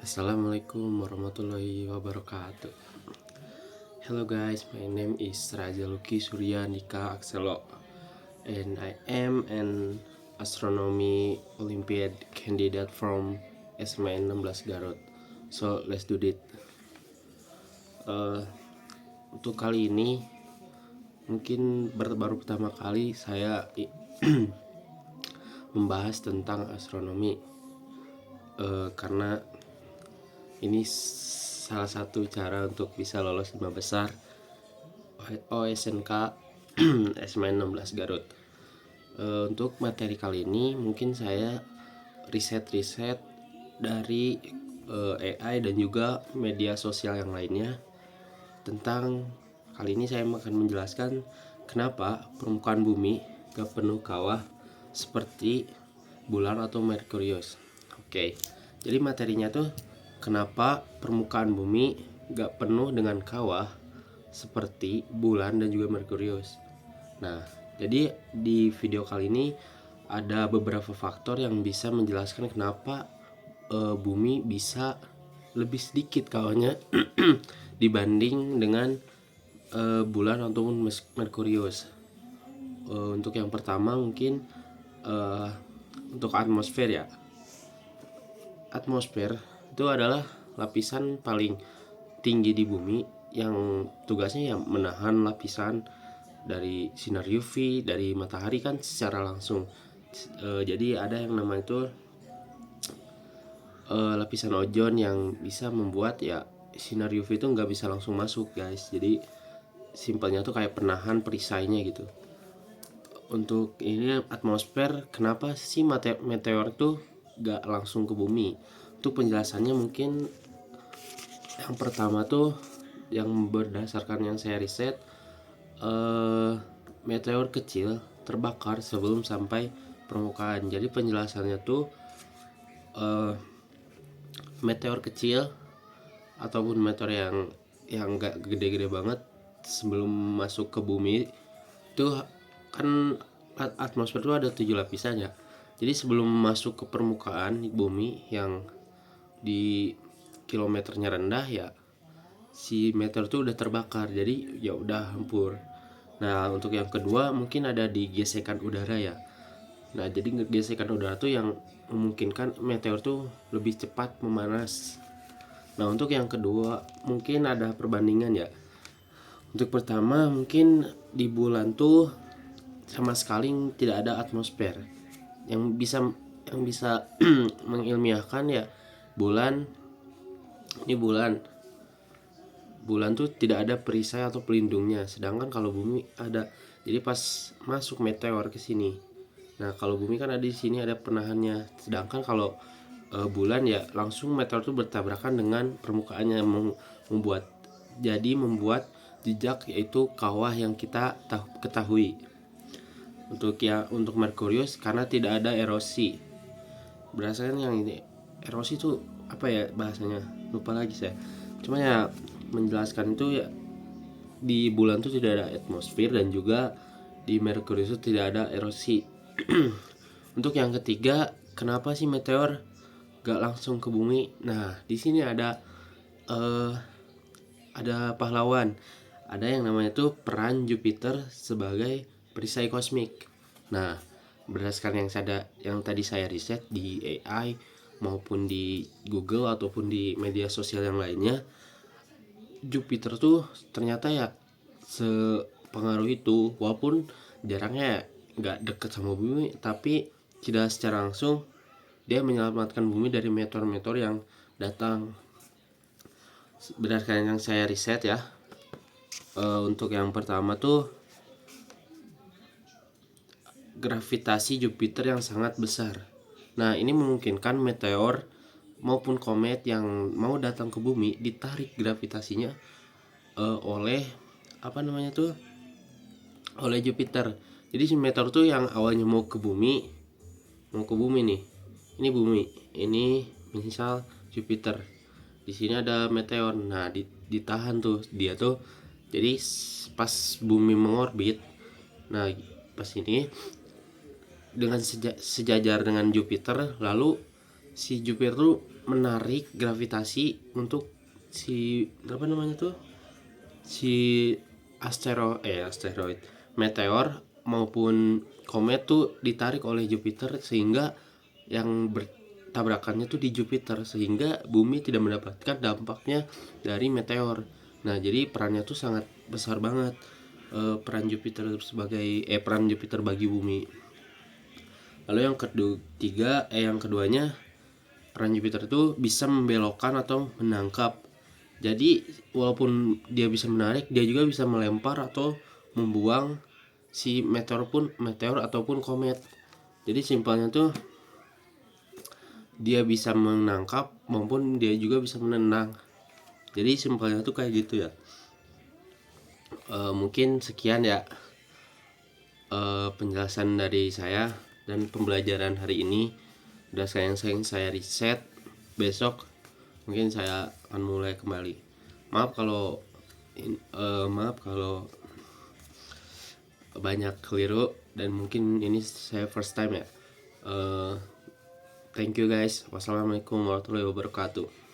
Assalamualaikum warahmatullahi wabarakatuh. Hello guys, my name is Raja Luki Surya Nika Akselo and I am an astronomy Olympiad candidate from SMN 16 Garut. So let's do it. Untuk kali ini mungkin baru pertama kali saya membahas tentang astronomi, karena ini salah satu cara untuk bisa lolos 5 besar OSNK SMN 16 Garut. Untuk materi kali ini mungkin saya riset dari AI dan juga media sosial yang lainnya. Tentang kali ini saya akan menjelaskan kenapa permukaan bumi gak penuh kawah seperti bulan atau Merkurius. Oke, jadi materinya tuh kenapa permukaan bumi gak penuh dengan kawah seperti bulan dan juga Merkurius. Nah, jadi di video kali ini ada beberapa faktor yang bisa menjelaskan kenapa bumi bisa lebih sedikit kawahnya dibanding dengan bulan ataupun Merkurius. Untuk yang pertama mungkin untuk atmosfer ya. Atmosfer itu adalah lapisan paling tinggi di bumi yang tugasnya ya menahan lapisan dari sinar UV dari matahari kan secara langsung. Jadi ada yang namanya itu lapisan ozon yang bisa membuat ya sinar UV itu nggak bisa langsung masuk guys. Jadi simpelnya tuh kayak penahan perisainya gitu. Untuk ini atmosfer, kenapa sih meteor tuh gak langsung ke bumi? Untuk penjelasannya mungkin yang pertama tuh yang berdasarkan yang saya riset, meteor kecil terbakar sebelum sampai permukaan. Jadi penjelasannya tuh meteor kecil ataupun meteor yang gak gede-gede banget sebelum masuk ke bumi itu kan atmosfer itu ada 7 lapisan ya. Jadi sebelum masuk ke permukaan bumi yang di kilometernya rendah ya, si meteor itu udah terbakar, jadi ya udah hampur. Nah untuk yang kedua mungkin ada di gesekan udara ya. Nah jadi gesekan udara tuh yang memungkinkan meteor tuh lebih cepat memanas. Nah untuk yang kedua mungkin ada perbandingan ya. Untuk pertama mungkin di bulan tuh sama sekali tidak ada atmosfer yang bisa mengilmiahkan ya. Bulan tuh tidak ada perisai atau pelindungnya, sedangkan kalau bumi ada. Jadi pas masuk meteor ke sini, nah kalau bumi kan ada di sini ada penahannya, sedangkan kalau bulan ya langsung meteor tuh bertabrakan dengan permukaannya, membuat jejak yaitu kawah yang kita ketahui. Untuk Merkurius karena tidak ada erosi. Berdasarkan yang ini, erosi itu apa ya bahasanya? Lupa lagi saya. Cuma ya menjelaskan itu ya di bulan itu tidak ada atmosfer dan juga di Merkurius itu tidak ada erosi. Untuk yang ketiga, kenapa sih meteor gak langsung ke bumi? Nah, di sini ada pahlawan. Ada yang namanya tuh peran Jupiter sebagai perisai kosmik. Nah, berdasarkan yang tadi saya riset di AI maupun di Google ataupun di media sosial yang lainnya, Jupiter tuh ternyata ya sepengaruh itu, walaupun jarangnya nggak deket sama bumi, tapi tidak secara langsung dia menyelamatkan bumi dari meteor-meteor yang datang. Berdasarkan yang saya riset ya, untuk yang pertama tuh gravitasi Jupiter yang sangat besar. Nah ini memungkinkan meteor maupun komet yang mau datang ke bumi ditarik gravitasinya oleh oleh Jupiter. Jadi si meteor tuh yang awalnya mau ke bumi nih, ini bumi, ini misal Jupiter, di sini ada meteor. Nah ditahan tuh dia tuh, jadi pas bumi mengorbit, nah pas ini dengan sejajar dengan Jupiter, lalu si Jupiter tuh menarik gravitasi untuk si apa namanya tuh, si asteroid, meteor maupun komet tuh ditarik oleh Jupiter, sehingga yang bertabrakannya tuh di Jupiter, sehingga bumi tidak mendapatkan dampaknya dari meteor. Nah, jadi perannya tuh sangat besar banget, peran Jupiter bagi bumi. Lalu yang keduanya, peran Jupiter itu bisa membelokkan atau menangkap. Jadi walaupun dia bisa menarik, dia juga bisa melempar atau membuang si meteor ataupun komet. Jadi simpelnya tuh dia bisa menangkap maupun dia juga bisa menendang. Jadi simpelnya tuh kayak gitu ya. Mungkin sekian ya penjelasan dari saya dan pembelajaran hari ini. Udah sayang saya riset. Besok mungkin saya akan mulai kembali. Maaf kalau banyak keliru, dan mungkin ini saya first time ya. Thank you guys. Wassalamualaikum warahmatullahi wabarakatuh.